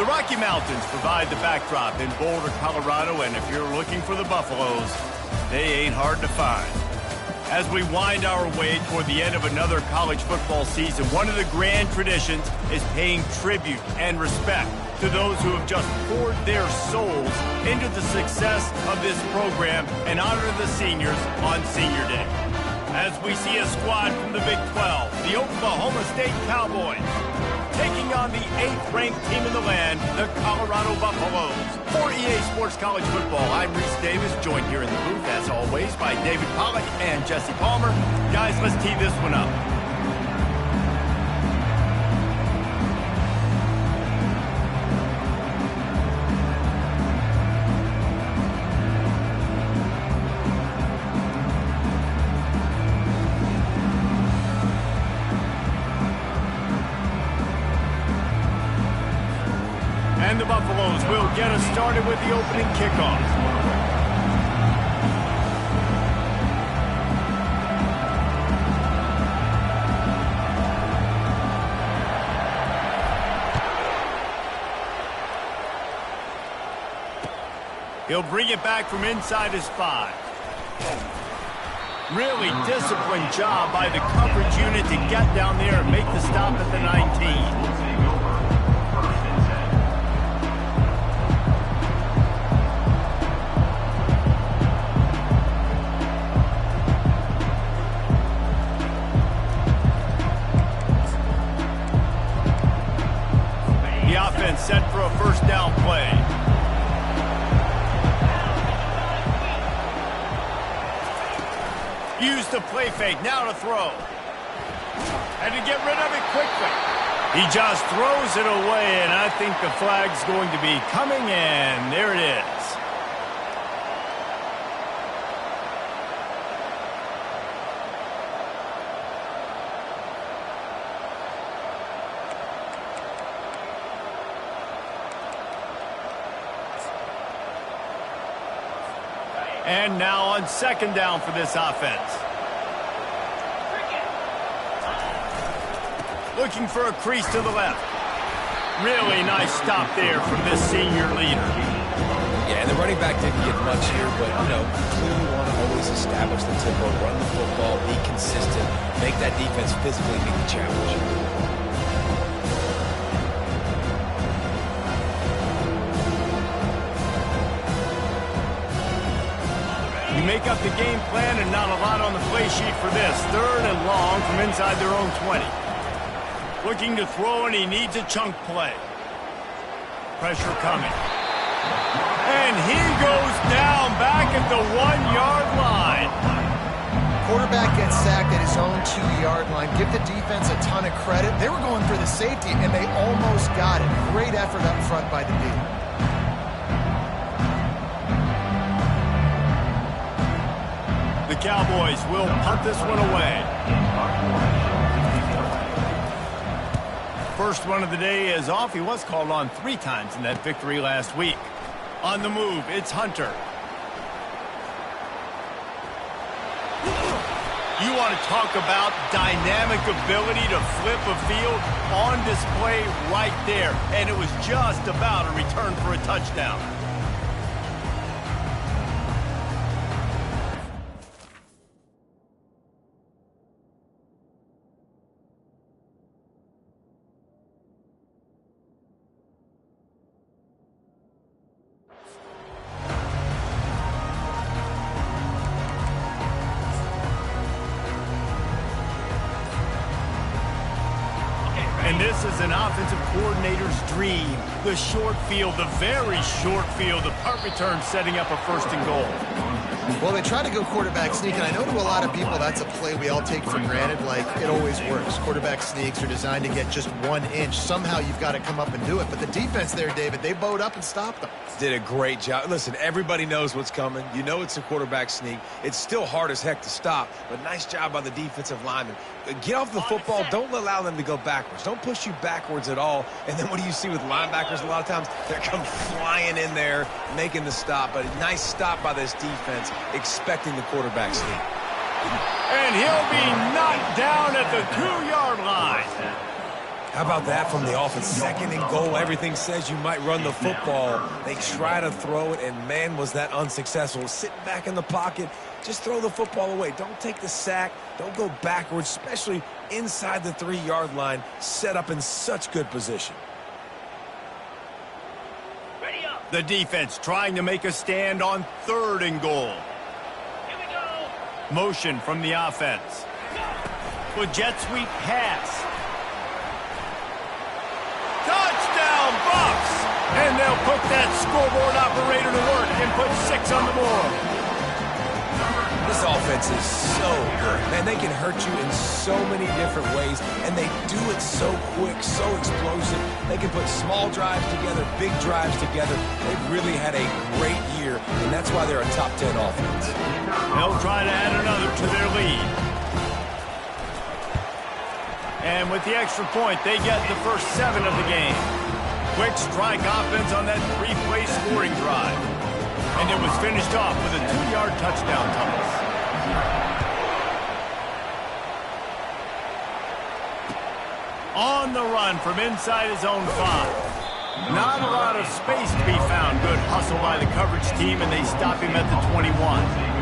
The Rocky Mountains provide the backdrop in Boulder, Colorado, and if you're looking for the Buffaloes, they ain't hard to find. As we wind our way toward the end of another college football season, one of the grand traditions is paying tribute and respect to those who have just poured their souls into the success of this program and honor the seniors on Senior Day. As we see a squad from the Big 12, the Oklahoma State Cowboys, taking on the 8th-ranked team in the land, the Colorado Buffaloes. For EA Sports College Football, I'm Reese Davis, joined here in the booth, as always, by David Pollack and Jesse Palmer. Guys, let's tee this one up. And the Buffaloes will get us started with the opening kickoff. He'll bring it back from inside his 5. Really disciplined job by the coverage unit to get down there and make the stop at the 19. Set for a first down play. Use the play fake, now to throw. And to get rid of it quickly. He just throws it away, and I think the flag's going to be coming in. There it is. And now on second down for this offense. Looking for a crease to the left. Really nice stop there from this senior leader. Yeah, and the running back didn't get much here, but, clearly want to always establish the tempo, run the football, be consistent, make that defense physically meet the challenge. Make up the game plan and not a lot on the play sheet for this. 3rd and long from inside their own 20. Looking to throw, and he needs a chunk play. Pressure coming. And he goes down back at the 1-yard line. Quarterback gets sacked at his own 2-yard line. Give the defense a ton of credit. They were going for the safety, and they almost got it. Great effort up front by the D. The Cowboys will punt this one away. First run of the day is off. He was called on 3 times in that victory last week. On the move, it's Hunter. You want to talk about dynamic ability to flip a field on display right there. And it was just about a return for a touchdown. And this is an offensive coordinator's dream. The short field, the very short field, the punt return setting up a 1st and goal. Well, they try to go quarterback sneak, and I know to a lot of people that's a play we all take for granted, like it always works. Quarterback sneaks are designed to get just 1 inch. Somehow you've got to come up and do it. But the defense there, David, they bowed up and stopped them. Did a great job. Listen, everybody knows what's coming. You know it's a quarterback sneak. It's still hard as heck to stop, but nice job by the defensive lineman. Get off the football. Don't allow them to go backwards. Don't push you backwards at all. And then what do you see with linebackers a lot of times? They come flying in there, making the stop. But a nice stop by this defense, expecting the quarterback sneak. And he'll be knocked down at the 2-yard line. How about that from the offense? 2nd and goal. Everything says you might run the football. They try to throw it, and man, was that unsuccessful. Sitting back in the pocket, just throw the football away. Don't take the sack. Don't go backwards, especially inside the 3-yard line. Set up in such good position. The defense trying to make a stand on 3rd and goal. Here we go. Motion from the offense. With jet sweep pass. Touchdown, Bucks! And they'll put that scoreboard operator to work and put 6 on the board. This offense is so good. Man, they can hurt you in so many different ways, and they do it so quick, so explosive. They can put small drives together, big drives together. They've really had a great year, and that's why they're a top 10 offense. They'll try to add another to their lead. And with the extra point, they get the first 7 of the game. Quick strike offense on that 3-play scoring drive. And it was finished off with a 2-yard touchdown toss. On the run from inside his own 5. Not a lot of space to be found. Good hustle by the coverage team, and they stop him at the 21.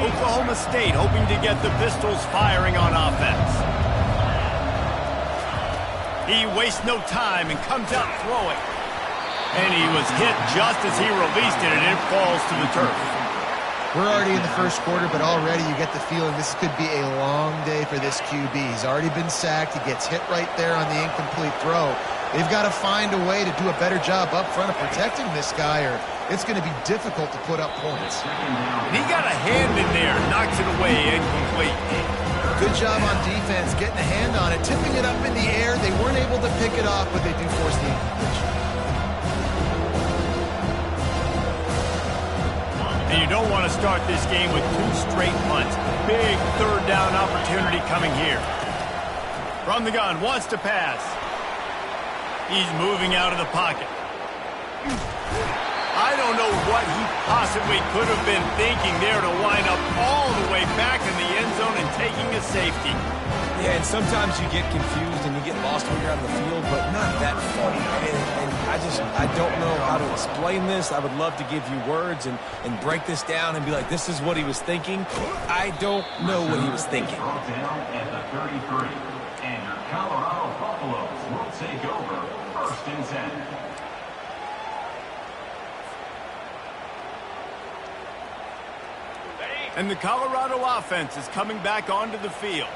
Oklahoma State hoping to get the Pistols firing on offense. He wastes no time and comes out throwing. And he was hit just as he released it, and it falls to the turf. We're already in the first quarter, but already you get the feeling this could be a long day for this QB. He's already been sacked. He gets hit right there on the incomplete throw. They've got to find a way to do a better job up front of protecting this guy, or it's going to be difficult to put up points. And he got a hand in there, knocks it away, incomplete. Good job on defense getting a hand on it, tipping it up in the air. They weren't able to pick it off, but they do force the incompletion. And you don't want to start this game with 2 straight punts. Big 3rd down opportunity coming here. From the gun, wants to pass. He's moving out of the pocket. I don't know what he possibly could have been thinking there to wind up all the way back in the end zone and taking a safety. Yeah, and sometimes you get confused and you get lost when you're on the field, but not that far. And I don't know how to explain this. I would love to give you words and break this down and be like, this is what he was thinking. I don't know what he was thinking. Down at the 33. And your Colorado Buffaloes will take over 1st and 10. And the Colorado offense is coming back onto the field.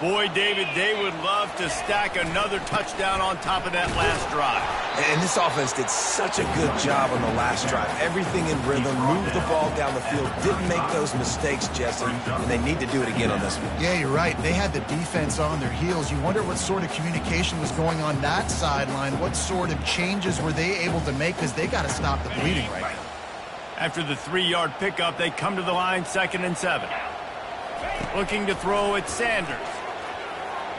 Boy, David, they would love to stack another touchdown on top of that last drive. And this offense did such a good job on the last drive. Everything in rhythm, moved the ball down the field, didn't make those mistakes, Jesse, and they need to do it again on this one. Yeah, you're right. They had the defense on their heels. You wonder what sort of communication was going on that sideline. What sort of changes were they able to make, because they got to stop the bleeding right now. After the 3-yard pickup, they come to the line 2nd and 7. Looking to throw at Sanders.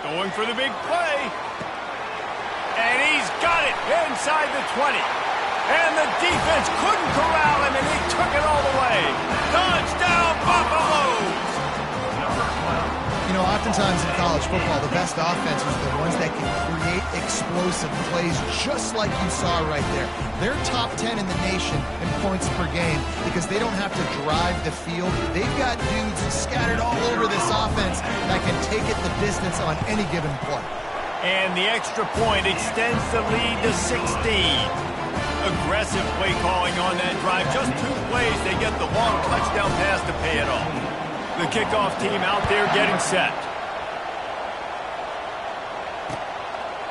Going for the big play. And he's got it inside the 20. And the defense couldn't corral him, and he took it all the way. Touchdown, Buffaloes! You know, oftentimes in college football, the best offenses are the ones that can create explosive plays, just like you saw right there. They're top 10 in the nation in points per game because they don't have to drive the field. They've got dudes scattered all over this offense that can take it the distance on any given play. And the extra point extends the lead to 16. Aggressive play calling on that drive. Just 2 plays, they get the long touchdown pass to pay it off. The kickoff team out there getting set.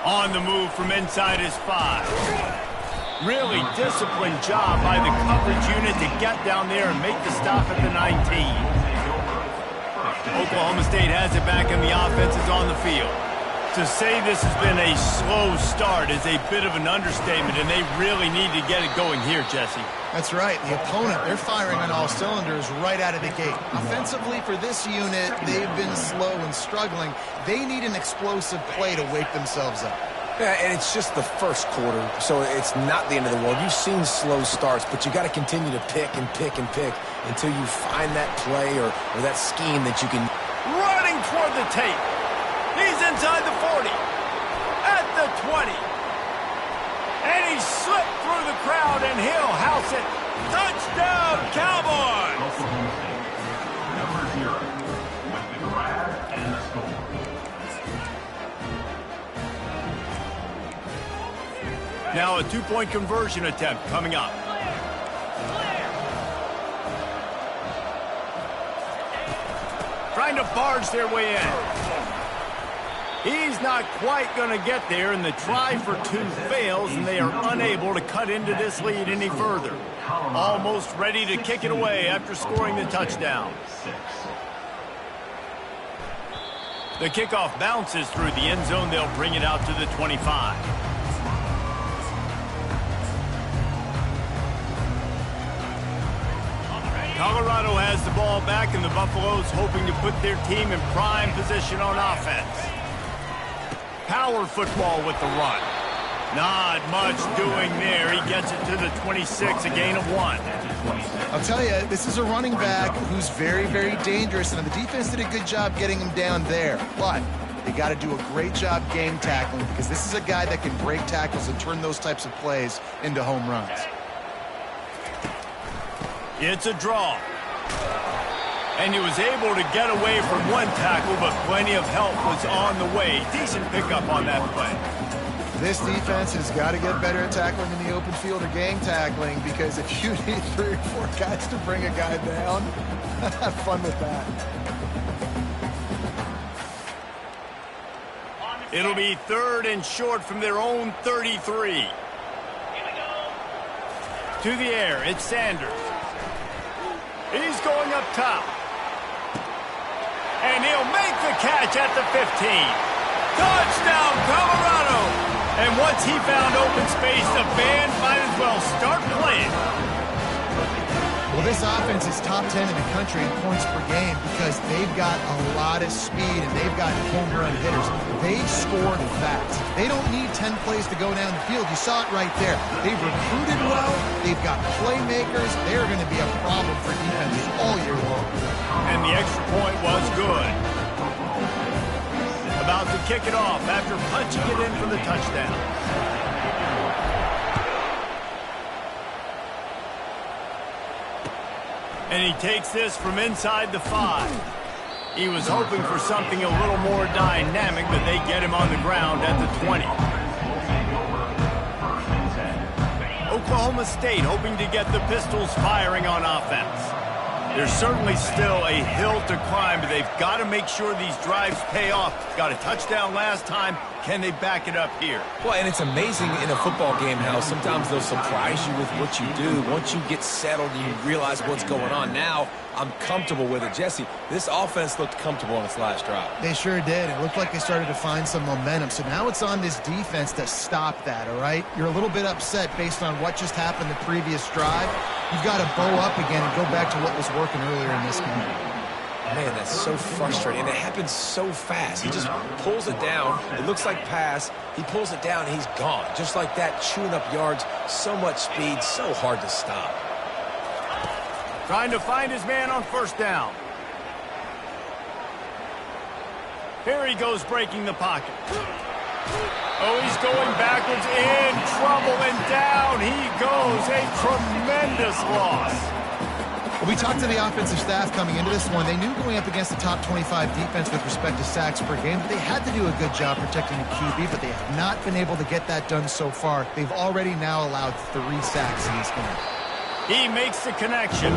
On the move from inside his 5. Really disciplined job by the coverage unit to get down there and make the stop at the 19. Oklahoma State has it back and the offense is on the field. To say this has been a slow start is a bit of an understatement, and they really need to get it going here, Jesse. That's right. The opponent, they're firing on all cylinders right out of the gate. Offensively, for this unit, they've been slow and struggling. They need an explosive play to wake themselves up. Yeah, and it's just the first quarter, so it's not the end of the world. You've seen slow starts, but you got to continue to pick and pick and pick until you find that play or that scheme that you can... Running toward the tape. He's inside the 40. At the 20. And he slipped through the crowd, and he'll house it. Touchdown, Cowboys! Oklahoma State, number 0, with the grab and the score. Now a two-point conversion attempt coming up. Trying to barge their way in. He's not quite going to get there, and the try for two fails, and they are unable to cut into this lead any further. Almost ready to kick it away after scoring the touchdown. The kickoff bounces through the end zone. They'll bring it out to the 25. Colorado has the ball back, and the Buffaloes hoping to put their team in prime position on offense. Power football with the run. Not much doing there. He gets it to the 26, a gain of 1. I'll tell you, this is a running back who's very, very dangerous, and the defense did a good job getting him down there. But they got to do a great job game tackling, because this is a guy that can break tackles and turn those types of plays into home runs. It's a draw. And he was able to get away from one tackle, but plenty of help was on the way. Decent pickup on that play. This defense has got to get better at tackling in the open field or gang tackling, because if you need 3 or 4 guys to bring a guy down, have fun with that. It'll be 3rd and short from their own 33. To the air, it's Sanders. He's going up top. And he'll make the catch at the 15. Touchdown, Colorado! And once he found open space, the band might as well start playing. Well, this offense is top 10 in the country in points per game because they've got a lot of speed and they've got home run hitters. They scored fast. They don't need 10 plays to go down the field. You saw it right there. They've recruited well. They've got playmakers. They're going to be a problem for defenses all year long. And the extra point was good. About to kick it off after punching it in for the touchdown. And he takes this from inside the 5. He was hoping for something a little more dynamic, but they get him on the ground at the 20. Oklahoma State hoping to get the Pistols firing on offense. There's certainly still a hill to climb, but they've got to make sure these drives pay off. Got a touchdown last time. Can they back it up here? Well, and it's amazing in a football game how sometimes they'll surprise you with what you do. Once you get settled and you realize what's going on, now I'm comfortable with it. Jesse, this offense looked comfortable on its last drive. They sure did. It looked like they started to find some momentum. So now it's on this defense to stop that, all right? You're a little bit upset based on what just happened the previous drive. You've got to bow up again and go back to what was working earlier in this game. Man, that's so frustrating. And it happens so fast. He just pulls it down. It looks like pass. He pulls it down, and he's gone. Just like that, chewing up yards. So much speed, so hard to stop. Trying to find his man on first down. Here he goes breaking the pocket. Oh, he's going backwards, in trouble, and down he goes. A tremendous loss. Well, we talked to the offensive staff coming into this one. They knew going up against the top 25 defense with respect to sacks per game, that they had to do a good job protecting the QB, but they have not been able to get that done so far. They've already now allowed 3 sacks in this game. He makes the connection.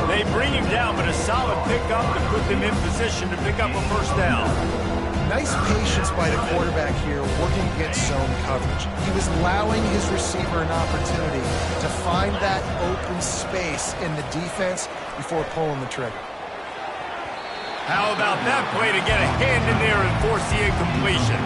They bring him down, but a solid pickup to put them in position to pick up a first down. Nice patience by the quarterback here, working against zone coverage. He was allowing his receiver an opportunity to find that open space in the defense before pulling the trigger. How about that play to get a hand in there and force the incompletion?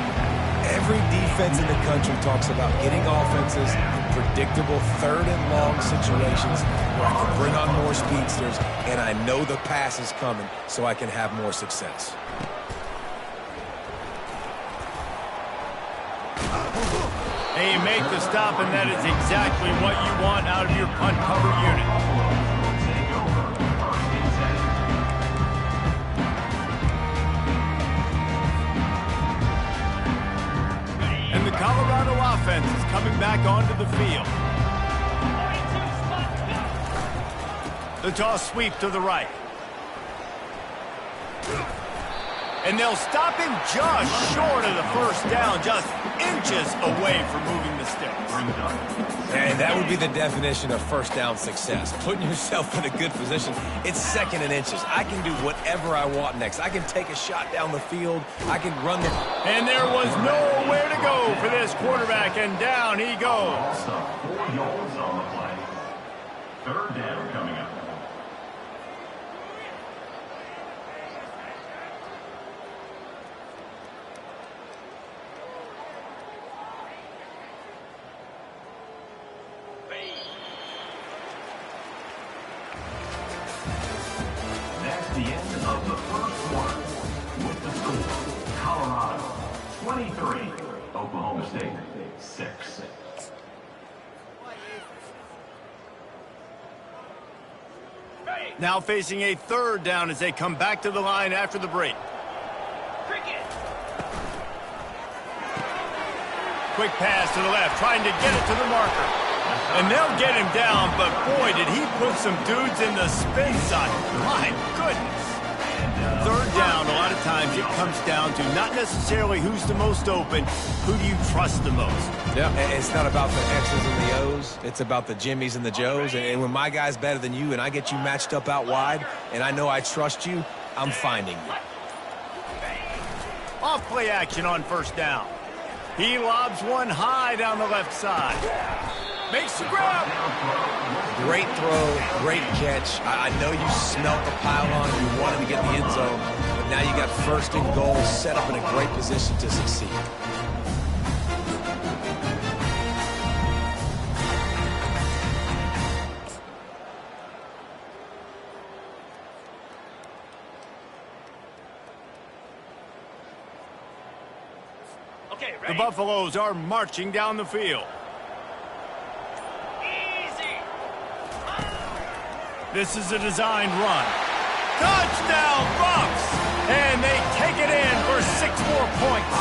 Every defense in the country talks about getting offenses in predictable 3rd and long situations where I can bring on more speedsters, and I know the pass is coming so I can have more success. They make the stop, and that is exactly what you want out of your punt cover unit. offense is coming back onto the field. The toss sweep to the right. And they'll stop him just short of the first down, just inches away from moving the sticks. And that would be the definition of first down success, putting yourself in a good position. It's second and inches. I can do whatever I want next. I can take a shot down the field. I can run the... And there was nowhere to go for this quarterback, and down he goes. Also, 4 yards on the play. Third down coming up. That's the end of the first quarter. With the score, Colorado 23, Oklahoma State 6. Now facing a third down as they come back to the line after the break. Quick pass to the left, trying to get it to the marker. And they'll get him down, but boy, did he put some dudes in the spin side. My goodness. Third down, a lot of times it comes down to not necessarily who's the most open, who do you trust the most. Yeah, it's not about the X's and the O's. It's about the Jimmies and the Joes. And when my guy's better than you and I get you matched up out wide and I know I trust you, I'm finding you. Off play action on first down. He lobs one high down the left side. Makes the grab. Great throw, great catch. I know you smelt the pylon. You wanted to get in the end zone, but now you got first and goal set up in a great position to succeed. The Buffaloes are marching down the field. This is a designed run. Touchdown, Bucks! And they take it in for 6 more points.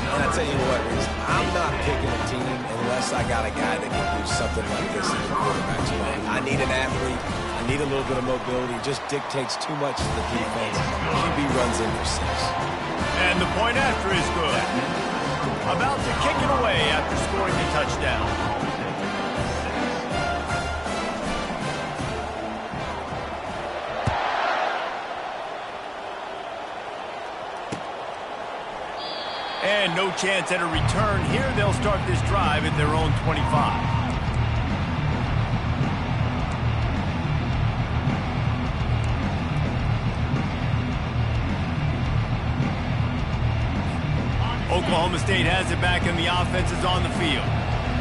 And I tell you what, Reese, I'm not picking a team unless I got a guy that can do something like this in the quarterback's play. I need an athlete. I need a little bit of mobility. It just dictates too much to the defense. QB runs in for 6. And the point after is good. About to kick it away after scoring the touchdown. And no chance at a return here. They'll start this drive at their own 25. Oklahoma State has it back and the offense is on the field.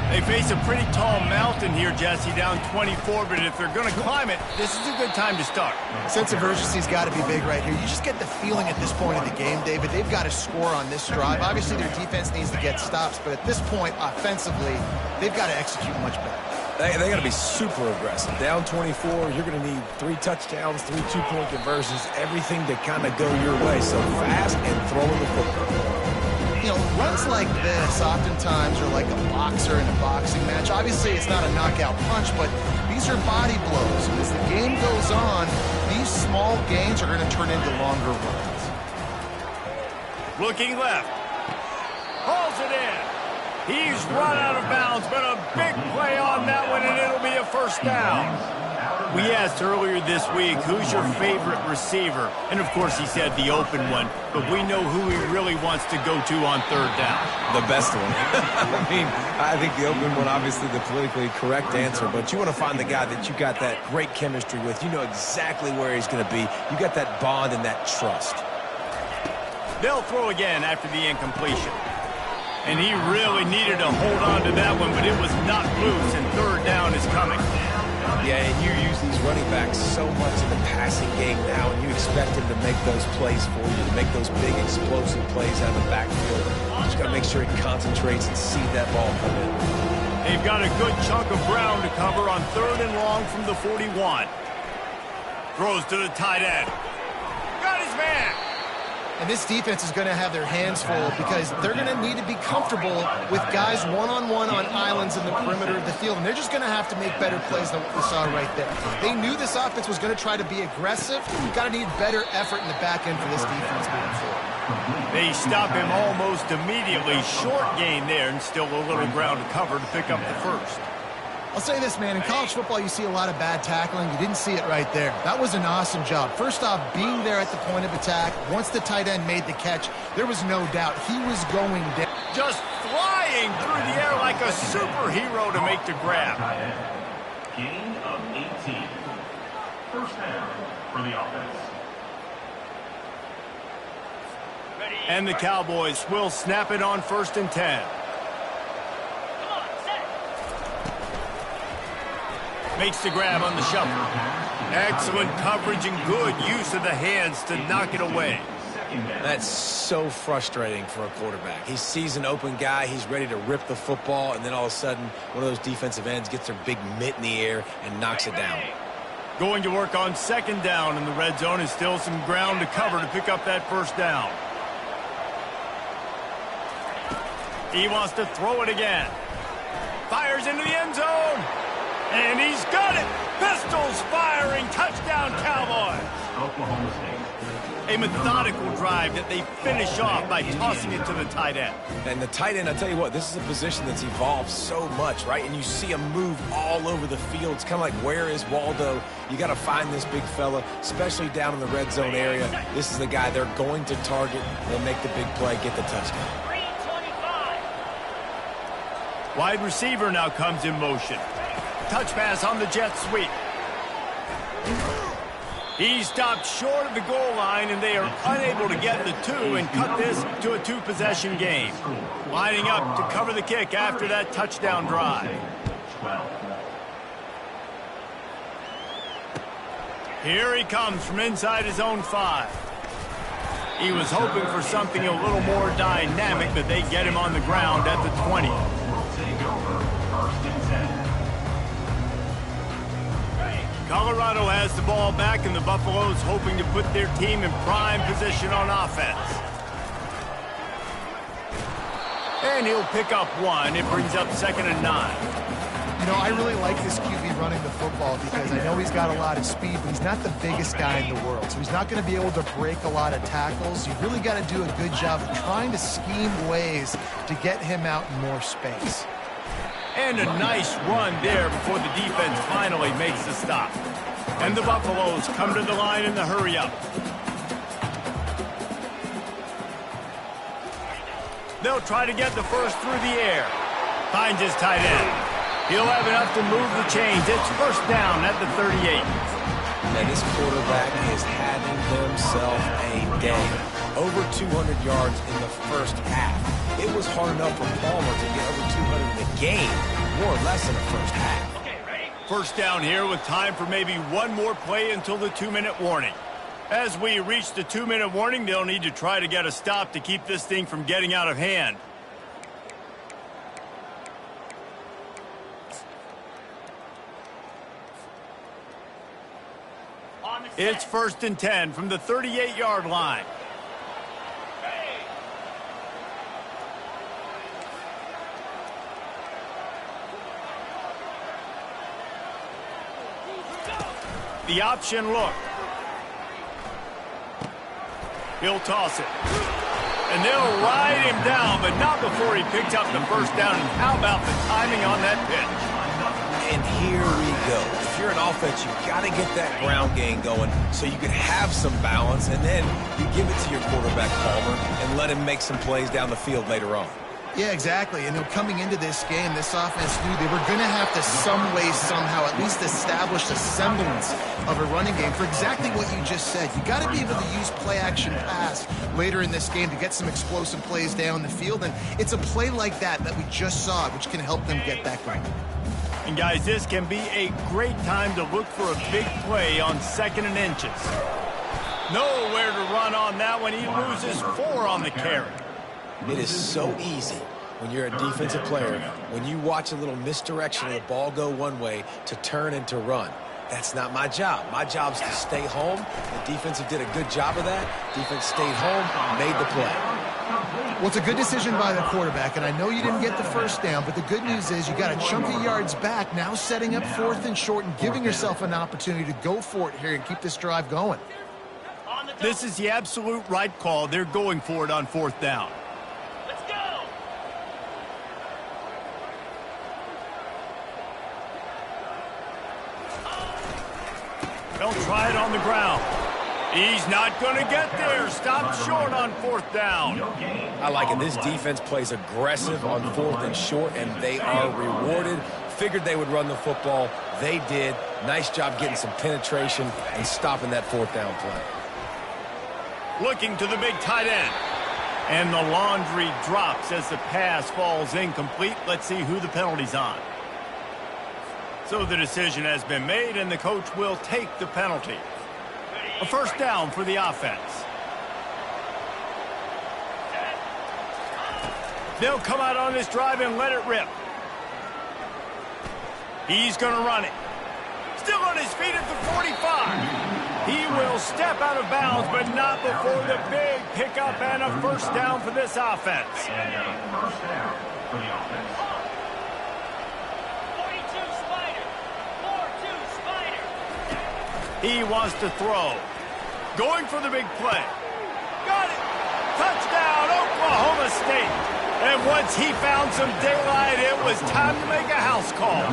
They face a pretty tall mountain here, Jesse, down 24, but if they're going to climb it, this is a good time to start. Sense of urgency's got to be big right here. You just get the feeling at this point of the game, David, they've got to score on this drive. Obviously, their defense needs to get stops, but at this point, offensively, they've got to execute much better. They got to be super aggressive. Down 24, you're going to need 3 touchdowns, 3 two-point conversions, everything to kind of go your way. So fast and throwing the football. You know, runs like this oftentimes are like a boxer in a boxing match. Obviously, it's not a knockout punch, but these are body blows. And as the game goes on, these small gains are going to turn into longer runs. Looking left. Hauls it in. He's run out of bounds, but a big play on that one, and it'll be a first down. We asked earlier this week, who's your favorite receiver? And, of course, he said the open one, but we know who he really wants to go to on third down. The best one. I think the open one, obviously the politically correct answer, but you want to find the guy that you got that great chemistry with. You know exactly where he's going to be. You got that bond and that trust. They'll throw again after the incompletion. And he really needed to hold on to that one, but it was not loose, and third down is coming. Yeah, and you use these running backs so much in the passing game now, and you expect him to make those plays for you, to make those big explosive plays out of the backfield. You just got to make sure he concentrates and see that ball come in. They've got a good chunk of ground to cover on third and long from the 41. Throws to the tight end. Got his man. And this defense is going to have their hands full because they're going to need to be comfortable with guys one-on-one on islands in the perimeter of the field. And they're just going to have to make better plays than what we saw right there. They knew this offense was going to try to be aggressive. You've got to need better effort in the back end for this defense moving forward. They stop him almost immediately. Short gain there, and still a little ground to cover to pick up the first. I'll say this, man. In college football, you see a lot of bad tackling. You didn't see it right there. That was an awesome job. First off, being there at the point of attack. Once the tight end made the catch, there was no doubt he was going down. Just flying through the air like a superhero to make the grab. Gain of 18. First down for the offense. And the Cowboys will snap it on 1st and 10. Makes the grab on the shuffle. Excellent coverage and good use of the hands to knock it away. That's so frustrating for a quarterback. He sees an open guy, he's ready to rip the football, and then all of a sudden, one of those defensive ends gets their big mitt in the air and knocks it down. Going to work on 2nd down in the red zone is still some ground to cover to pick up that 1st down. He wants to throw it again. Fires into the end zone. And he's got it. Pistols firing. Touchdown, Cowboys. Oklahoma State. A methodical drive that they finish off by tossing it to the tight end. And the tight end, I'll tell you what, this is a position that's evolved so much, right? And you see him move all over the field. It's kind of like, where is Waldo? You got to find this big fella, especially down in the red zone area. This is the guy they're going to target. They'll make the big play, get the touchdown. Wide receiver now comes in motion. Touch pass on the jet sweep. He stopped short of the goal line, and they are unable to get the 2 and cut this to a 2-possession game. Lining up to cover the kick after that touchdown drive. Here he comes from inside his own 5. He was hoping for something a little more dynamic, but they get him on the ground at the 20. Colorado has the ball back, and the Buffaloes hoping to put their team in prime position on offense. And he'll pick up 1. It brings up 2nd and 9. You know, I really like this QB running the football because I know he's got a lot of speed, but he's not the biggest guy in the world. So he's not going to be able to break a lot of tackles. You've really got to do a good job of trying to scheme ways to get him out in more space. And a nice run there before the defense finally makes the stop. And the Buffaloes come to the line in the hurry-up. They'll try to get the first through the air. Finds his tight end. He'll have enough to move the chains. It's 1st down at the 38. And this quarterback is having himself a day. Over 200 yards in the first half. It was hard enough for Palmer to get over 200 in the game, more or less in the first half. Okay, ready? 1st down here with time for maybe one more play until the 2-minute warning. As we reach the 2-minute warning, they'll need to try to get a stop to keep this thing from getting out of hand. It's 1st and 10 from the 38-yard line. The option look. He'll toss it. And they'll ride him down, but not before he picks up the 1st down. And how about the timing on that pitch? And here we go. If you're an offense, you've got to get that ground game going so you can have some balance, and then you give it to your quarterback, Palmer, and let him make some plays down the field later on. Yeah, exactly. And coming into this game, this offense knew they were going to have to some way, somehow, at least establish a semblance of a running game for exactly what you just said. You got to be able to use play-action pass later in this game to get some explosive plays down the field. And it's a play like that we just saw, which can help them get that going. And guys, this can be a great time to look for a big play on 2nd and inches. Nowhere to run on that one. He loses 4 on the carry. It is so easy when you're a defensive player, when you watch a little misdirection of the ball go one way, to turn and to run. That's not my job. My job is to stay home. The defensive did a good job of that. Defense stayed home, made the play. Well, it's a good decision by the quarterback, and I know you didn't get the first down, but the good news is you got a chunk of yards back, now setting up 4th and short and giving yourself an opportunity to go for it here and keep this drive going. This is the absolute right call. They're going for it on 4th down. Let's go! They'll try it on the ground. He's not going to get there. Stop short on 4th down. I like it. This defense plays aggressive on 4th and short, and they are rewarded. Figured they would run the football. They did. Nice job getting some penetration and stopping that 4th down play. Looking to the big tight end. And the laundry drops as the pass falls incomplete. Let's see who the penalty's on. So the decision has been made, and the coach will take the penalty. A 1st down for the offense. They'll come out on this drive and let it rip. He's going to run it. Still on his feet at the 45. He will step out of bounds, but not before the big pickup and a 1st down for this offense. And a 1st down for the offense. 42 Spider. 4-2 Spider. He wants to throw. Going for the big play. Got it. Touchdown, Oklahoma State. And once he found some daylight, it was time to make a house call.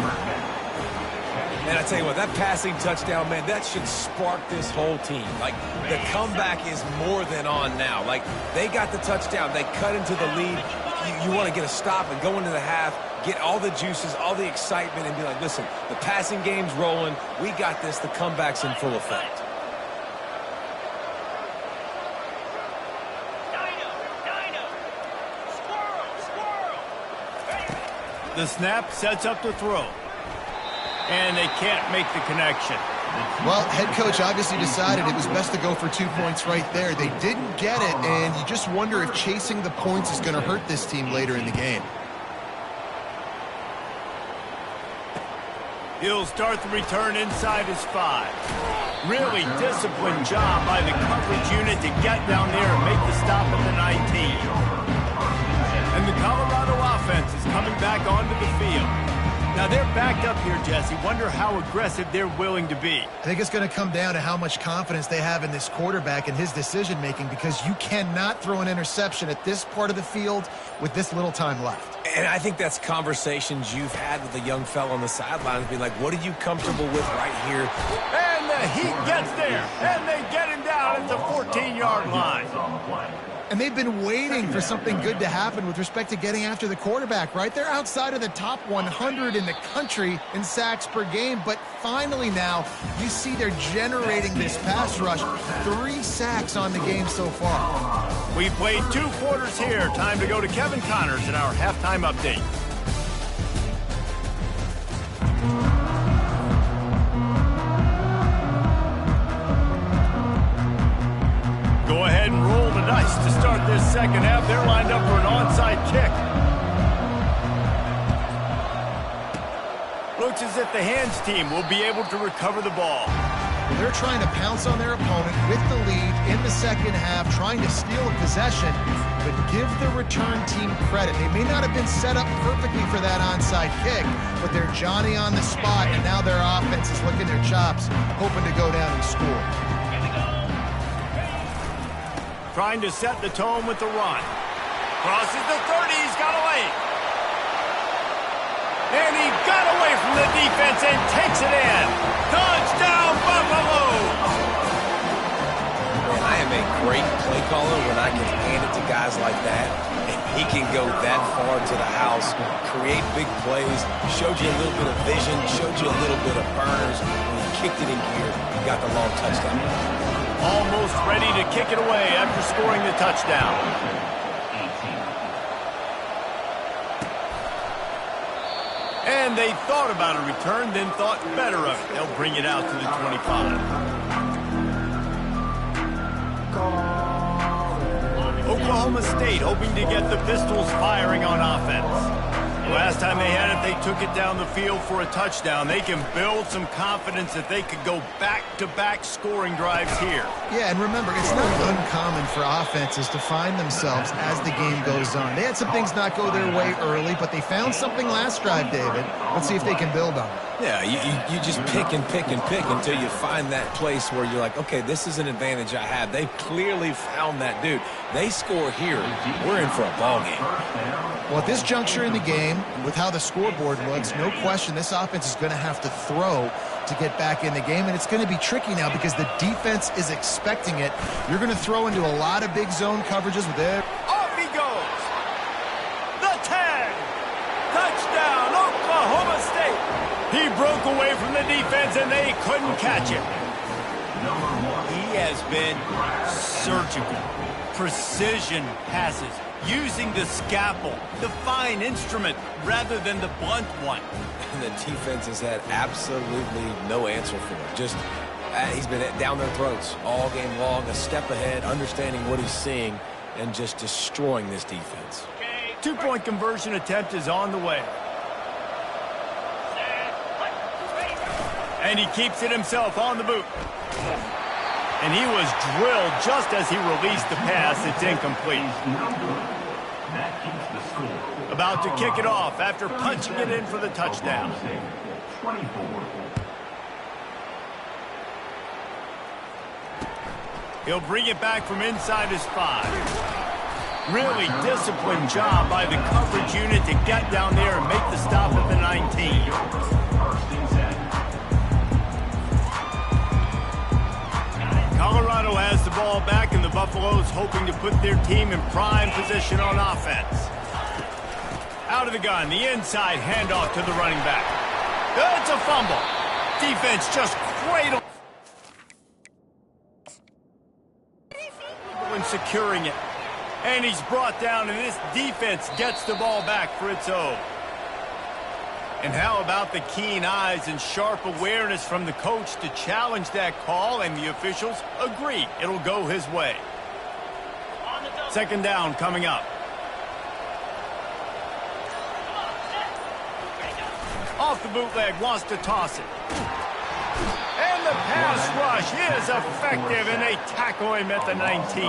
And I tell you what, that passing touchdown, man, that should spark this whole team. Like, the comeback is more than on now. Like, they got the touchdown. They cut into the lead. You want to get a stop and go into the half, get all the juices, all the excitement, and be like, listen, the passing game's rolling. We got this. The comeback's in full effect. The snap sets up the throw. And they can't make the connection. Well, head coach obviously decided it was best to go for 2 points right there. They didn't get it, and you just wonder if chasing the points is going to hurt this team later in the game. He'll start the return inside his 5. Really disciplined job by the coverage unit to get down there and make the stop at the 19. And the Colorado offense is coming back onto the field. Now they're backed up here, Jesse. Wonder how aggressive they're willing to be. I think it's going to come down to how much confidence they have in this quarterback and his decision-making, because you cannot throw an interception at this part of the field with this little time left. And I think that's conversations you've had with a young fella on the sidelines, being like, what are you comfortable with right here? And the heat gets there, and they get him down at the 14-yard line. And they've been waiting for something good to happen with respect to getting after the quarterback, right? They're outside of the top 100 in the country in sacks per game, but finally now you see they're generating this pass rush. 3 sacks on the game so far. We played 2 quarters here. Time to go to Kevin Connors in our halftime update. Go ahead and roll the dice to start this second half. They're lined up for an onside kick. Looks as if the hands team will be able to recover the ball. They're trying to pounce on their opponent with the lead in the second half, trying to steal a possession, but give the return team credit. They may not have been set up perfectly for that onside kick, but they're Johnny on the spot, and now their offense is licking their chops, hoping to go down and score. Trying to set the tone with the run. Crosses the 30, he's got away. And he got away from the defense and takes it in. Touchdown, Buffalo! Man, I am a great play caller when I can hand it to guys like that. And he can go that far to the house, create big plays, showed you a little bit of vision, showed you a little bit of burners. When he kicked it in gear, he got the long touchdown. Almost ready to kick it away after scoring the touchdown. And they thought about a return, then thought better of it. They'll bring it out to the 25. Oklahoma State hoping to get the Pistols firing on offense. Well, Last time they had it, they took it down the field for a touchdown. They can build some confidence that they could go back-to-back scoring drives here. Yeah, and remember, it's not uncommon for offenses to find themselves as the game goes on. They had some things not go their way early, but they found something last drive, David. Let's see if they can build on it. Yeah, you just pick and pick and pick until you find that place where you're like, okay, this is an advantage I have. They clearly found that dude. They score here, we're in for a ball game. Well, at this juncture in the game, with how the scoreboard looks, no question this offense is going to have to throw to get back in the game, and it's going to be tricky now because the defense is expecting it. You're going to throw into a lot of big zone coverages with it. Off he goes. The 10. Touchdown, Oklahoma State. He broke away from the defense, and they couldn't catch him. He has been surgical. Precision passes, using the scalpel, the fine instrument, rather than the blunt one. And the defense has had absolutely no answer for it. Just, he's been down their throats all game long, a step ahead, understanding what he's seeing, and just destroying this defense. Two-point conversion attempt is on the way. And he keeps it himself on the boot. And he was drilled just as he released the pass. It's incomplete. About to kick it off after punching it in for the touchdown. He'll bring it back from inside his 5. Really disciplined job by the coverage unit to get down there and make the stop at the 19. Colorado has the ball back, and the Buffaloes hoping to put their team in prime position on offense. Out of the gun, the inside handoff to the running back. It's a fumble. Defense just cradled when securing it. And he's brought down, and this defense gets the ball back for its own. And how about the keen eyes and sharp awareness from the coach to challenge that call, and the officials agree it'll go his way. Second down coming up. Off the bootleg, wants to toss it. And the pass rush is effective, and they tackle him at the 19.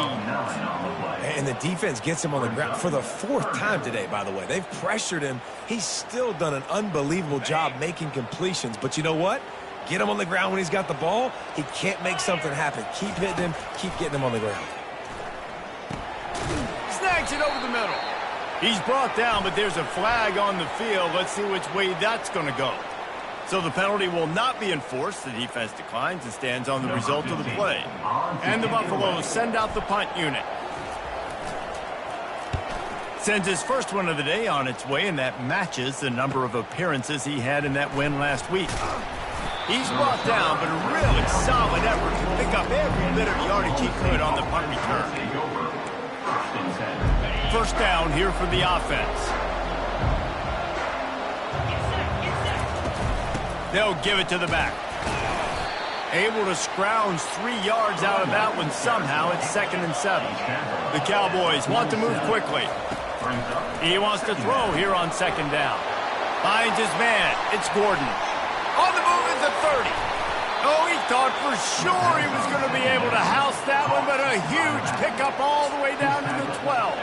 And the defense gets him on the ground for the 4th time today, by the way. They've pressured him. He's still done an unbelievable job making completions. But you know what? Get him on the ground when he's got the ball. He can't make something happen. Keep hitting him. Keep getting him on the ground. Snags it over the middle. He's brought down, but there's a flag on the field. Let's see which way that's going to go. So the penalty will not be enforced. The defense declines and stands on the result of the play. And the Buffaloes send out the punt unit. Sends his first one of the day on its way, and that matches the number of appearances he had in that win last week. He's brought down, but a really solid effort to pick up every bit of yardage he could on the punt return. First down here for the offense. They'll give it to the back. Able to scrounge 3 yards out of that one somehow. It's 2nd and 7. The Cowboys want to move quickly. He wants to throw here on 2nd down. Finds his man. It's Gordon. On the move is the 30. Oh, he thought for sure he was going to be able to house that one, but a huge pickup all the way down to the 12.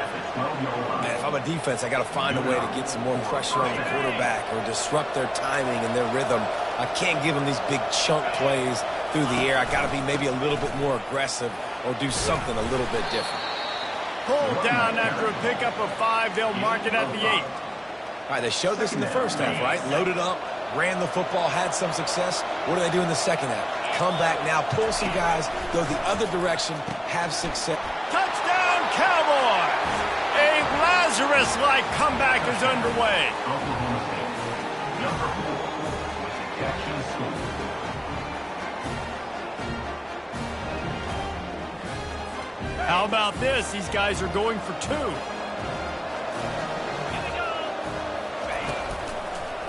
Man, if I'm a defense, I got to find a way to get some more pressure on the quarterback or disrupt their timing and their rhythm. I can't give them these big chunk plays through the air. I got to be maybe a little bit more aggressive or do something a little bit different. Pulled down after a pickup of 5. They'll mark it at the 8. All right, they showed this in the first half, right? Loaded up, ran the football, had some success. What do they do in the second half? Come back now, pull some guys, go the other direction, have success. Touchdown, Cowboys! A Lazarus-like comeback is underway. How about this? These guys are going for 2.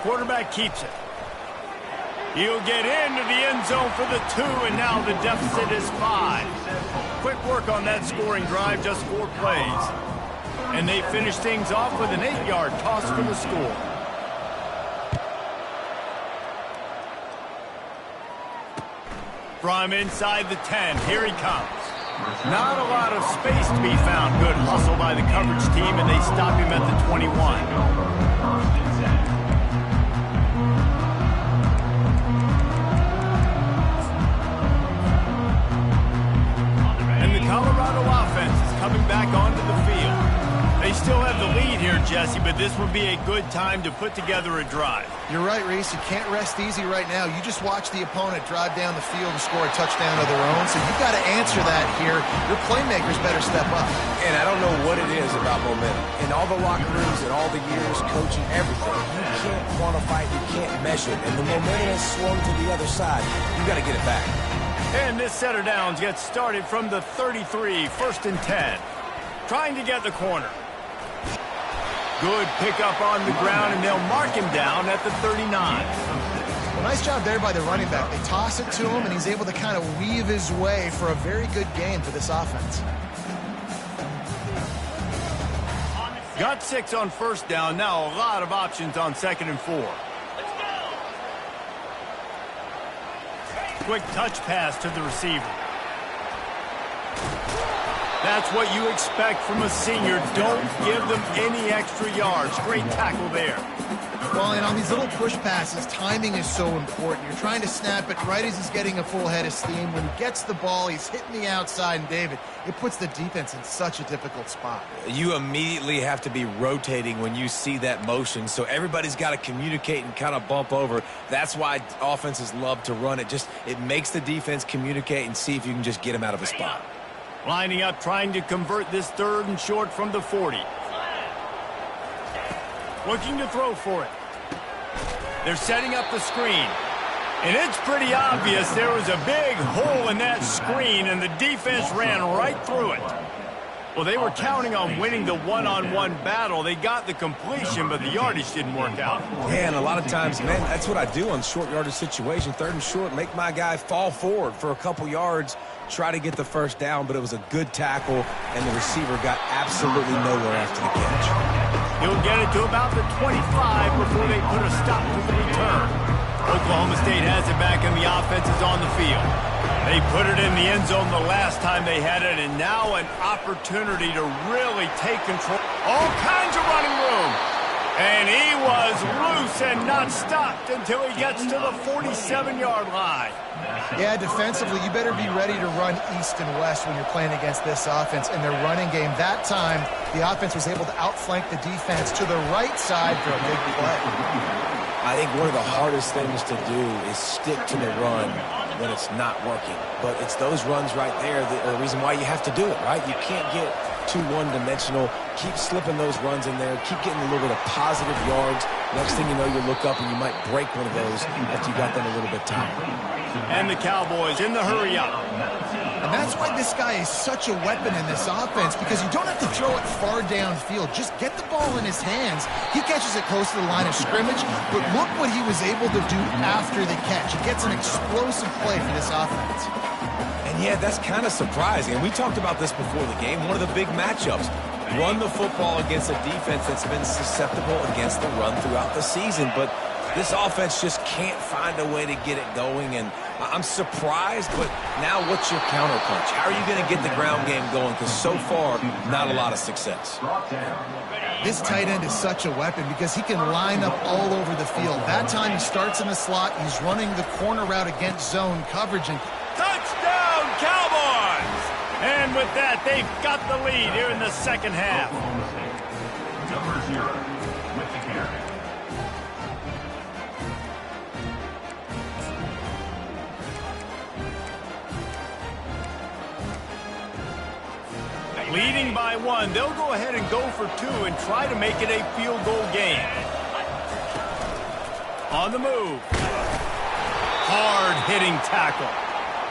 Quarterback keeps it. He'll get into the end zone for the 2, and now the deficit is 5. Quick work on that scoring drive, just 4 plays. And they finish things off with an 8-yard toss for the score. From inside the 10, here he comes. Not a lot of space to be found. Good hustle by the coverage team, and they stop him at the 21. And the Colorado offense is coming back onto the field. They still have the lead here, Jesse, but this would be a good time to put together a drive. You're right, Reese. You can't rest easy right now. You just watch the opponent drive down the field and score a touchdown of their own, so you've got to answer that here. Your playmakers better step up. And I don't know what it is about momentum. In all the locker rooms and all the years coaching everything, you can't quantify it, you can't measure it. And the momentum has swung to the other side. You got to get it back. And this set of downs gets started from the 33, 1st and 10. Trying to get the corner. Good pickup on the ground, and they'll mark him down at the 39. Well, nice job there by the running back. They toss it to him, and he's able to kind of weave his way for a very good gain for this offense. Got 6 on 1st down. Now a lot of options on 2nd and 4. Let's go. Quick touch pass to the receiver. That's what you expect from a senior. Don't give them any extra yards. Great tackle there. Well, and on these little push passes, timing is so important. You're trying to snap it right as he's getting a full head of steam. When he gets the ball, he's hitting the outside, and David, it puts the defense in such a difficult spot. You immediately have to be rotating when you see that motion, so everybody's got to communicate and kind of bump over. That's why offenses love to run it. It makes the defense communicate and see if you can just get him out of a spot. Lining up, trying to convert this 3rd and short from the 40. Looking to throw for it. They're setting up the screen. And it's pretty obvious there was a big hole in that screen, and the defense ran right through it. Well, they were counting on winning the one-on-one battle. They got the completion, but the yardage didn't work out. Yeah, and a lot of times, man, that's what I do on short yardage situation. 3rd and short, make my guy fall forward for a couple yards, try to get the 1st down, but it was a good tackle, and the receiver got absolutely nowhere after the catch. He'll get it to about the 25 before they put a stop to the return. Oklahoma State has it back, and the offense is on the field. They put it in the end zone the last time they had it, and now an opportunity to really take control. All kinds of running room. And he was loose and not stopped until he gets to the 47-yard line. Yeah, defensively, you better be ready to run east and west when you're playing against this offense in their running game. That time, the offense was able to outflank the defense to the right side for a big play. I think one of the hardest things to do is stick to the run when it's not working. But it's those runs right there that are the reason why you have to do it, right? You can't get too one-dimensional. Keep slipping those runs in there. Keep getting a little bit of positive yards. Next thing you know, you look up and you might break one of those after you got them a little bit tired. And the Cowboys in the hurry up. And that's why this guy is such a weapon in this offense, because you don't have to throw it far downfield. Just get the ball in his hands. He catches it close to the line of scrimmage, but look what he was able to do after the catch. He gets an explosive play for this offense. And yeah, that's kind of surprising. And we talked about this before the game. One of the big matchups. Run the football against a defense that's been susceptible against the run throughout the season. But this offense just can't find a way to get it going. And I'm surprised, but now what's your counterpunch? How are you going to get the ground game going? Because so far, not a lot of success. This tight end is such a weapon because he can line up all over the field. That time he starts in the slot. He's running the corner route against zone coverage. And touchdown, Cowboys! And with that, they've got the lead here in the second half. Number 0 with the carry. Leading by 1, they'll go ahead and go for 2 and try to make it a field goal game. On the move. Hard-hitting tackle.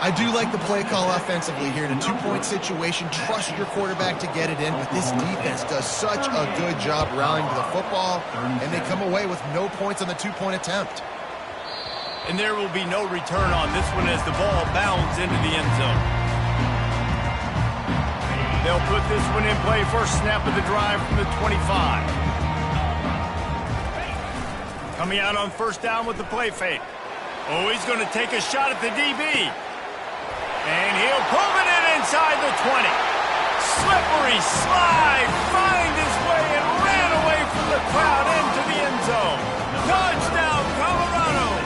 I do like the play call offensively here. In a two-point situation, trust your quarterback to get it in, but this defense does such a good job rallying to the football, and they come away with no points on the two-point attempt. And there will be no return on this one as the ball bounds into the end zone. They'll put this one in play. First snap of the drive from the 25. Coming out on first down with the play fake. Oh, he's going to take a shot at the DB. And he'll pull it in inside the 20. Slippery slide, find his way and ran away from the crowd into the end zone. Touchdown, Colorado!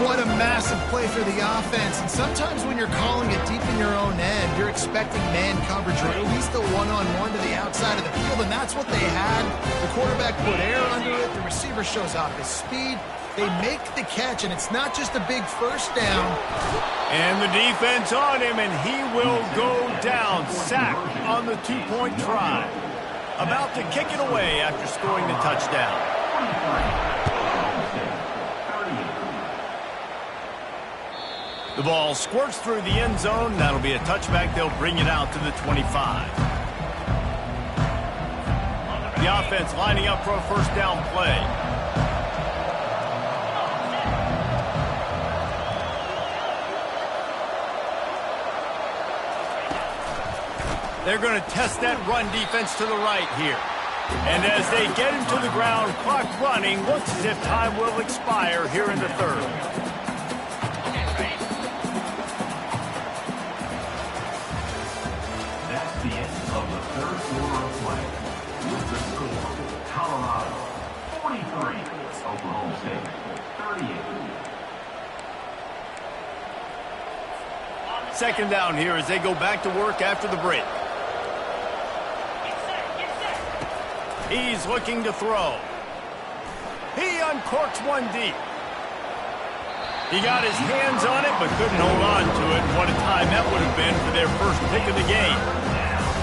What a massive play for the offense. And sometimes when you're calling it deep in your own end, you're expecting man coverage or at least a one-on-one to the outside of the field, and that's what they had. The quarterback put air under it. The receiver shows off his speed. They make the catch, and it's not just a big first down. And the defense on him, and he will go down. Sack on the two-point try. About to kick it away after scoring the touchdown. The ball squirts through the end zone. That'll be a touchback. They'll bring it out to the 25. The offense lining up for a first down play. They're going to test that run defense to the right here. And as they get him to the ground, clock running, looks as if time will expire here in the third. That's the end of the third quarter of play. With the score, Colorado 43, Oklahoma State 38. Second down here as they go back to work after the break. He's looking to throw. He uncorks one deep. He got his hands on it, but couldn't hold on to it. What a time that would have been for their first pick of the game.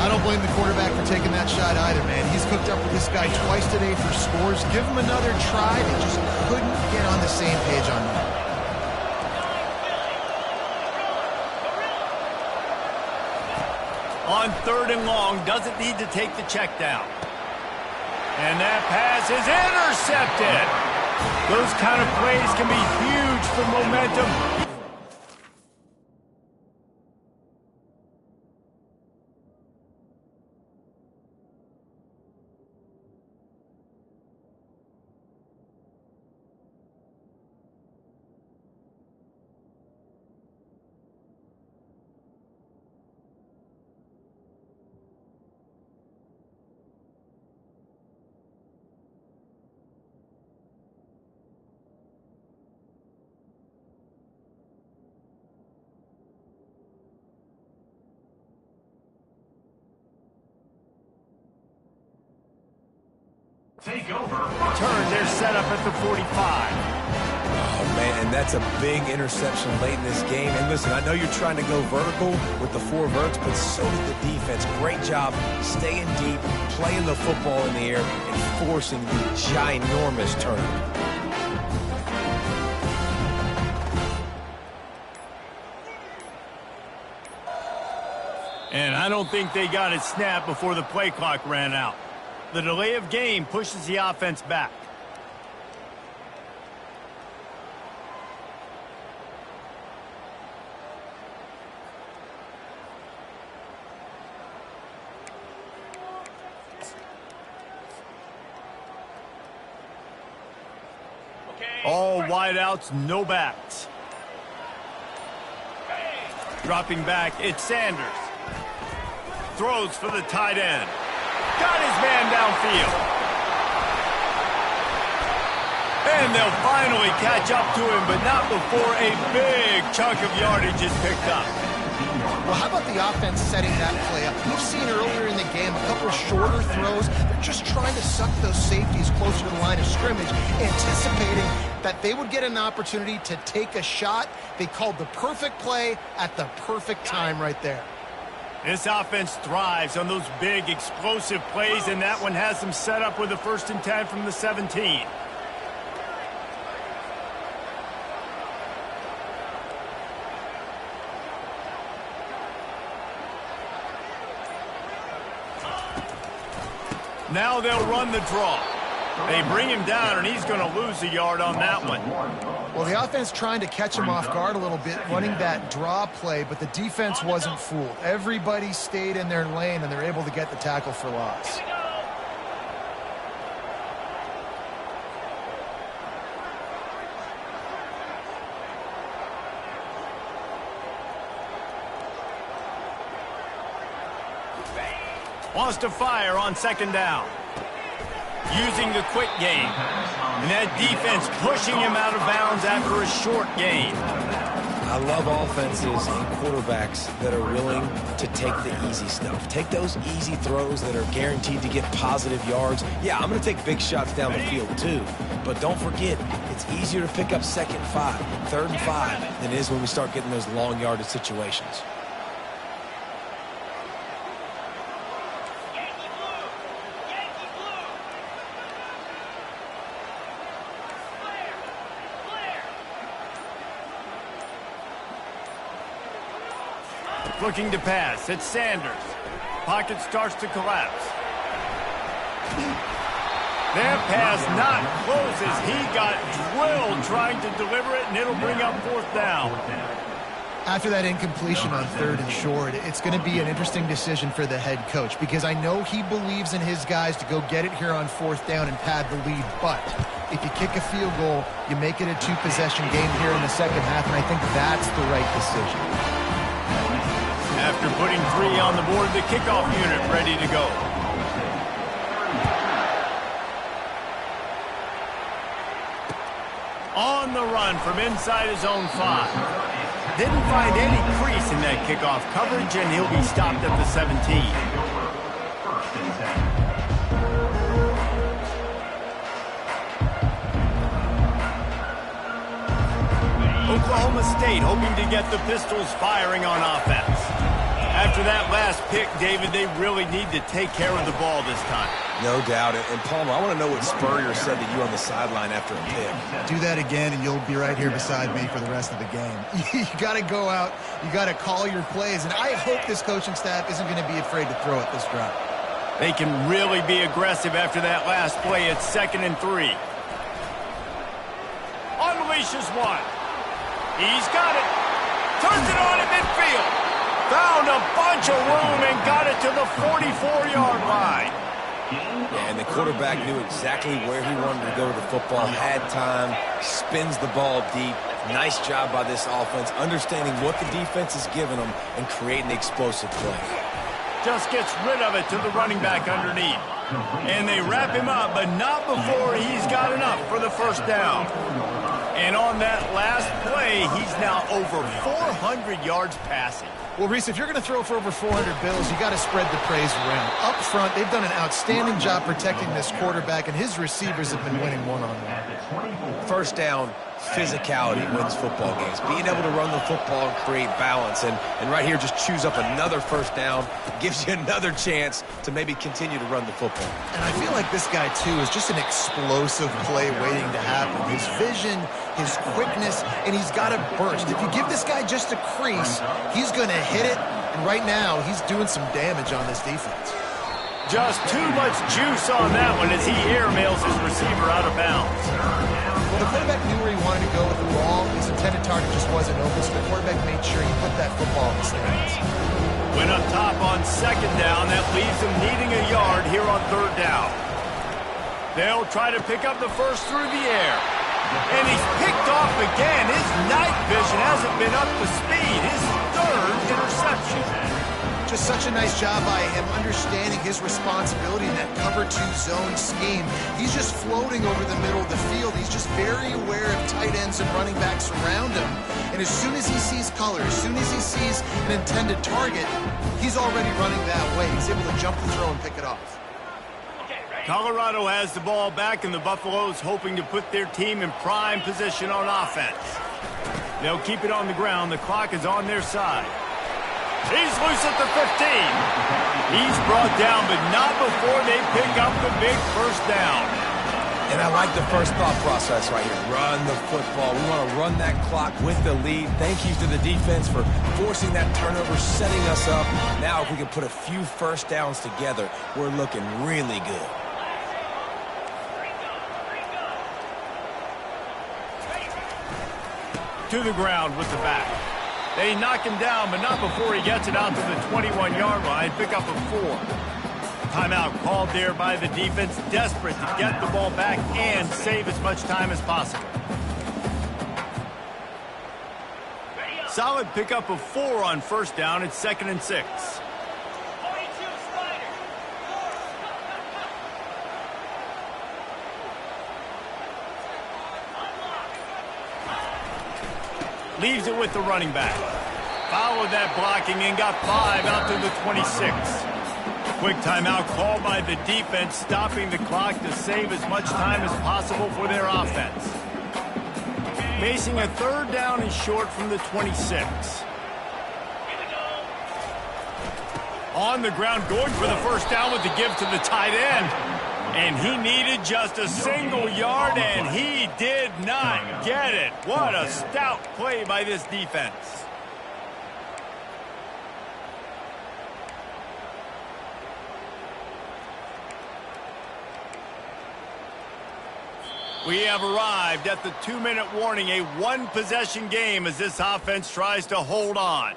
I don't blame the quarterback for taking that shot either, man. He's cooked up with this guy twice today for scores. Give him another try. They just couldn't get on the same page on that. On third and long, doesn't need to take the check down. And that pass is intercepted. Those kind of plays can be huge for momentum. Take over. Turn, they're set up at the 45. Oh, man, and that's a big interception late in this game. And listen, I know you're trying to go vertical with the four verts, but so did the defense. Great job staying deep, playing the football in the air, and forcing the ginormous turnover. And I don't think they got it snapped before the play clock ran out. The delay of game pushes the offense back. All wideouts, no backs. Dropping back, it's Sanders. Throws for the tight end. Got his man downfield. And they'll finally catch up to him, but not before a big chunk of yardage is picked up. Well, how about the offense setting that play up? We've seen earlier in the game a couple of shorter throws. They're just trying to suck those safeties closer to the line of scrimmage, anticipating that they would get an opportunity to take a shot. They called the perfect play at the perfect time right there. This offense thrives on those big, explosive plays, and that one has them set up with a 1st and 10 from the 17. Now they'll run the draw. They bring him down, and he's going to lose a yard on that one. Well, the offense trying to catch him off guard a little bit, running that draw play, but the defense wasn't fooled. Everybody stayed in their lane, and they're able to get the tackle for loss. Wants to fire on second down. Using the quick game. And that defense pushing him out of bounds after a short gain. I love offenses and quarterbacks that are willing to take the easy stuff. Take those easy throws that are guaranteed to get positive yards. Yeah, I'm going to take big shots down the field too. But don't forget, it's easier to pick up 2nd and 5, 3rd and 5 than it is when we start getting those long yardage situations. Looking to pass. It's Sanders. Pocket starts to collapse. Their pass not close as he got drilled trying to deliver it, and it'll bring up 4th down. After that incompletion on 3rd and short, it's going to be an interesting decision for the head coach because I know he believes in his guys to go get it here on 4th down and pad the lead, but if you kick a field goal, you make it a 2-possession game here in the second half, and I think that's the right decision. After putting 3 on the board, the kickoff unit ready to go. On the run from inside his own 5. Didn't find any crease in that kickoff coverage, and he'll be stopped at the 17. Oklahoma State hoping to get the Pistols firing on offense. After that last pick, David, they really need to take care of the ball this time. No doubt. And Palmer, I want to know what Spurrier said to you on the sideline after a pick. Do that again, and you'll be right here beside me for the rest of the game. You got to go out. You got to call your plays, and I hope this coaching staff isn't going to be afraid to throw it this drive. They can really be aggressive after that last play. It's 2nd and 3. Unleashes one. He's got it. Turns it on at midfield. Found a bunch of room and got it to the 44-yard line. Yeah, and the quarterback knew exactly where he wanted to go with the football, had time, spins the ball deep. Nice job by this offense, understanding what the defense is giving them and creating the explosive play. Just gets rid of it to the running back underneath. And they wrap him up, but not before he's got enough for the 1st down. And on that last play, he's now over 400 yards passing. Well, Reese, if you're going to throw for over 400 bills, you got to spread the praise around. Up front, they've done an outstanding job protecting this quarterback, and his receivers have been winning one-on-one. 1st down, physicality wins football games. Being able to run the football and create balance. And right here, just choose up another 1st down. Gives you another chance to maybe continue to run the football. And I feel like this guy, too, is just an explosive play waiting to happen. His vision, his quickness, and he's got a burst. If you give this guy just a crease, he's going to hit it. And right now, he's doing some damage on this defense. Just too much juice on that one as he airmails his receiver out of bounds. Well, the quarterback knew where he wanted to go with the ball. His intended target just wasn't open, so the quarterback made sure he put that football in the stands. Went up top on 2nd down. That leaves him needing a yard here on 3rd down. They'll try to pick up the 1st through the air. And he's picked off again. His night vision hasn't been up to speed. His 3rd interception. Just such a nice job by him understanding his responsibility in that cover 2 zone scheme. He's just floating over the middle of the field. He's just very aware of tight ends and running backs around him. And as soon as he sees color, as soon as he sees an intended target, he's already running that way. He's able to jump the throw and pick it off. Colorado has the ball back, and the Buffaloes hoping to put their team in prime position on offense. They'll keep it on the ground. The clock is on their side. He's loose at the 15. He's brought down, but not before they pick up the big 1st down. And I like the first thought process right here. Run the football. We want to run that clock with the lead. Thank you to the defense for forcing that turnover, setting us up. Now if we can put a few 1st downs together, we're looking really good. To the ground with the back. They knock him down, but not before he gets it out to the 21-yard line. Pick up a 4. Timeout called there by the defense, desperate to get the ball back and save as much time as possible. Solid pickup of 4 on 1st down. It's 2nd and 6. Leaves it with the running back. Followed that blocking and got 5 out to the 26. Quick timeout called by the defense, stopping the clock to save as much time as possible for their offense. Facing a 3rd down and short from the 26. On the ground, going for the first down with the give to the tight end. And he needed just a single yard, and he did not get it. What a stout play by this defense. We have arrived at the 2-minute warning, a 1-possession game as this offense tries to hold on.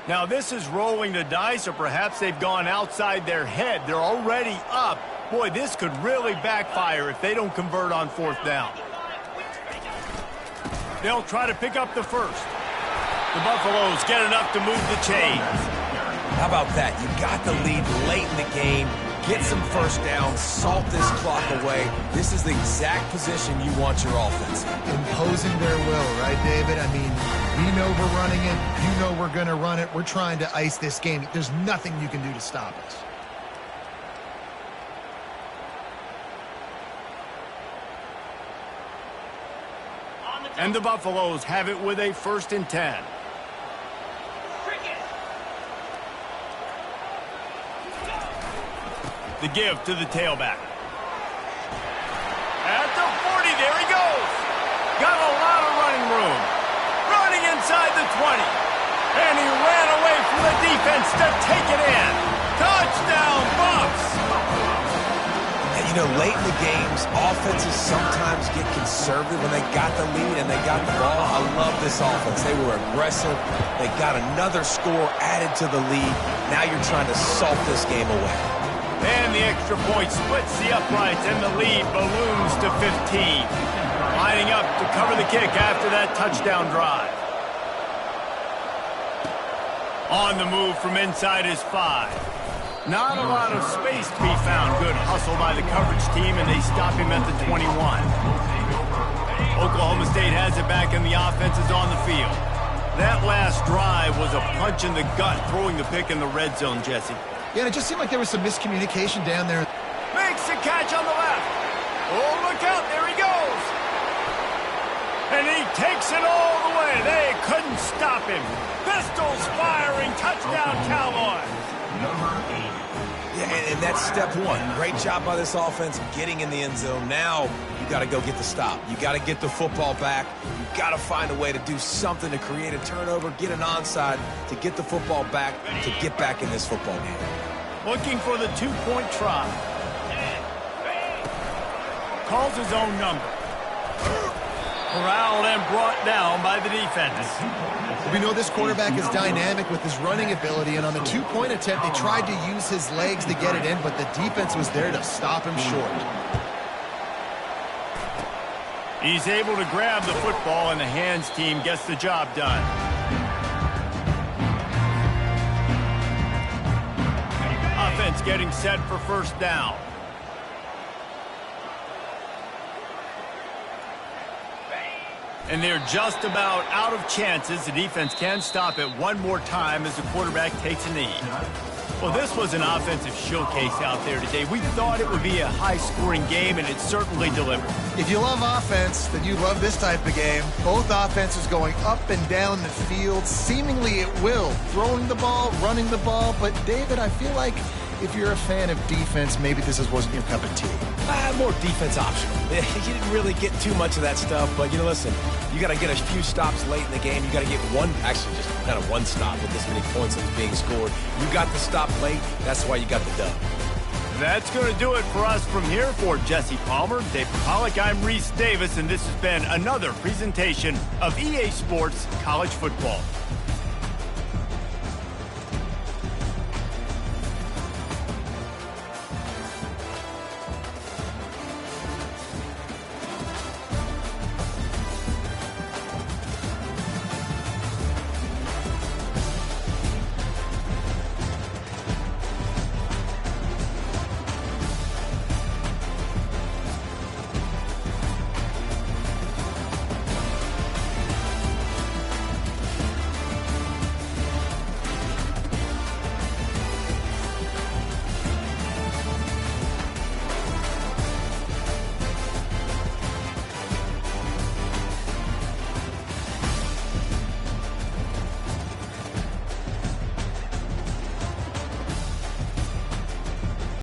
Now this is rolling the dice, or perhaps they've gone outside their head. They're already up. Boy, this could really backfire if they don't convert on 4th down. They'll try to pick up the first. The Buffaloes get enough to move the chains. How about that? You got the lead late in the game. Get some first down, salt this clock away. This is the exact position you want your offense. Imposing their will, right, David? I mean, we know we're running it. You know we're going to run it. We're trying to ice this game. There's nothing you can do to stop us. And the Buffaloes have it with a 1st and 10. The give to the tailback. At the 40, there he goes. Got a lot of running room. Running inside the 20. And he ran away from the defense to take it in. Touchdown, Buffs! And you know, late in the games, offenses sometimes get conservative when they got the lead and they got the ball. I love this offense. They were aggressive. They got another score added to the lead. Now you're trying to salt this game away. And the extra point splits the uprights, and the lead balloons to 15. Lining up to cover the kick after that touchdown drive. On the move from inside his 5. Not a lot of space to be found. Good hustle by the coverage team, and they stop him at the 21. Oklahoma State has it back, and the offense is on the field. That last drive was a punch in the gut, throwing the pick in the red zone, Jesse. Yeah, and it just seemed like there was some miscommunication down there. Makes the catch on the left. Oh, look out. There he goes. And he takes it all the way. They couldn't stop him. Pistols firing. Touchdown, Cowboys. Number 8. Yeah, and that's step 1. Great job by this offense getting in the end zone. Now you got to go get the stop. You got to get the football back. You got to find a way to do something to create a turnover, get an onside, to get the football back, to get back in this football game. Looking for the 2-point try. Calls his own number. Corralled and brought down by the defense. We know this quarterback is dynamic with his running ability, and on the 2-point attempt, they tried to use his legs to get it in, but the defense was there to stop him short. He's able to grab the football, and the hands team gets the job done. Offense getting set for 1st down. And they're just about out of chances. The defense can stop it one more time as the quarterback takes a knee. Well, this was an offensive showcase out there today. We thought it would be a high-scoring game, and it certainly delivered. If you love offense, then you love this type of game. Both offenses going up and down the field, seemingly at will. Throwing the ball, running the ball. But, David, I feel like if you're a fan of defense, maybe this wasn't your cup of tea. More defense optional. You didn't really get too much of that stuff, but, listen, you got to get a few stops late in the game. You got to get just kind of one stop with this many points that was being scored. You got the stop late. That's why you got the dub. That's going to do it for us from here. For Jesse Palmer, Dave Pollock, I'm Reese Davis, and this has been another presentation of EA Sports College Football.